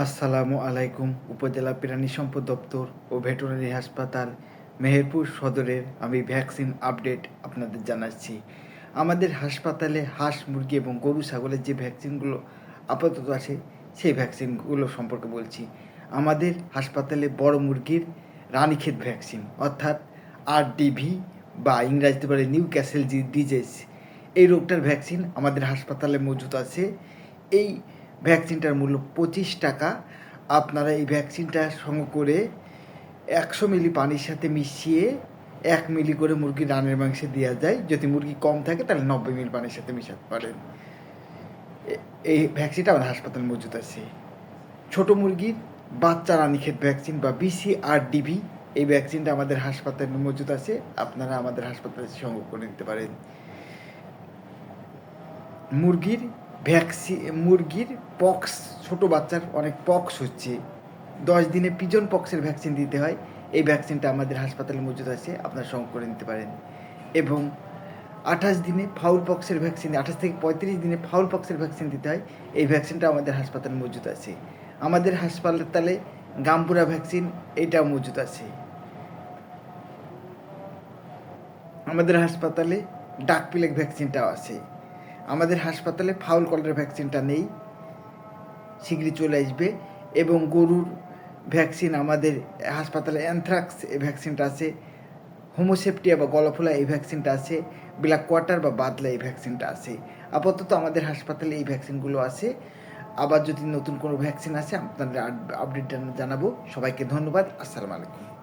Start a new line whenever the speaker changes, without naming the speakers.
আসসালামু আলাইকুম। উপজেলা প্রাণী সম্পদ দপ্তর ও ভেটেরিনারি হাসপাতাল মেহেরপুর সদরের আমি ভ্যাকসিন আপডেট আপনাদের জানাচ্ছি। আমাদের হাসপাতালে হাঁস, মুরগি এবং গরু ছাগলের যে ভ্যাকসিনগুলো আপাতত আছে সেই ভ্যাকসিনগুলো সম্পর্কে বলছি। আমাদের হাসপাতালে বড় মুরগির রানীক্ষেত ভ্যাকসিন অর্থাৎ RDV বা ইংরাজিতে বলে নিউ ক্যাসেল ডিজিজ, এই রোগটার ভ্যাকসিন আমাদের হাসপাতালে মজুদ আছে। এই ভ্যাকসিনটার মূল্য 25 টাকা। আপনারা এই ভ্যাকসিনটা সংগ্রহ করে 100 মিলি পানির সাথে মিশিয়ে 1 মিলি করে মুরগির রানের মাংসে দেওয়া যায়। যদি মুরগি কম থাকে তাহলে 90 মিলি পানির সাথে মিশাতে পারেন। এই ভ্যাকসিনটা আমাদের হাসপাতালে মজুদ আছে। ছোট মুরগির বাচ্চা রানীক্ষেত ভ্যাকসিন বা BCRDV, এই ভ্যাকসিনটা আমাদের হাসপাতালে মজুদ আছে। আপনারা আমাদের হাসপাতালে সংগ্রহ করে নিতে পারেন। মুরগির পক্স, ছোট বাচ্চার অনেক পক্স হচ্ছে, 10 দিনে পিজন পক্সের ভ্যাকসিন দিতে হয়। এই ভ্যাকসিনটা আমাদের হাসপাতালে মজুদ আছে, আপনারা সংগ্রহ করে নিতে পারেন। এবং 28 দিনে ফাউল পক্সের ভ্যাকসিন, 28 থেকে 35 দিনে ফাউল পক্সের ভ্যাকসিন দিতে হয়। এই ভ্যাকসিনটা আমাদের হাসপাতালে মজুদ আছে। আমাদের হাসপাতালে গাম্পুরা ভ্যাকসিন এটাও মজুদ আছে। আমাদের হাসপাতালে ডাক প্লেগ ভ্যাকসিনটাও আছে। আমাদের হাসপাতালে ফাউল কলার ভ্যাকসিনটা নেই, শীঘ্রই চলে আসবে। এবং গরুর ভ্যাকসিন আমাদের হাসপাতালে অ্যানথ্রাক্স এই ভ্যাকসিনটা আছে, হোমোসেপটিয়া বা গলাফোলা এই ভ্যাকসিনটা আছে, ব্ল্যাক কোয়ার্টার বা বাদলা এই ভ্যাকসিনটা আছে। আপাতত আমাদের হাসপাতালে এই ভ্যাকসিনগুলো আছে। আবার যদি নতুন কোনো ভ্যাকসিন আছে আপনাদের আপডেট জানাবো। সবাইকে ধন্যবাদ। আসসালামু আলাইকুম।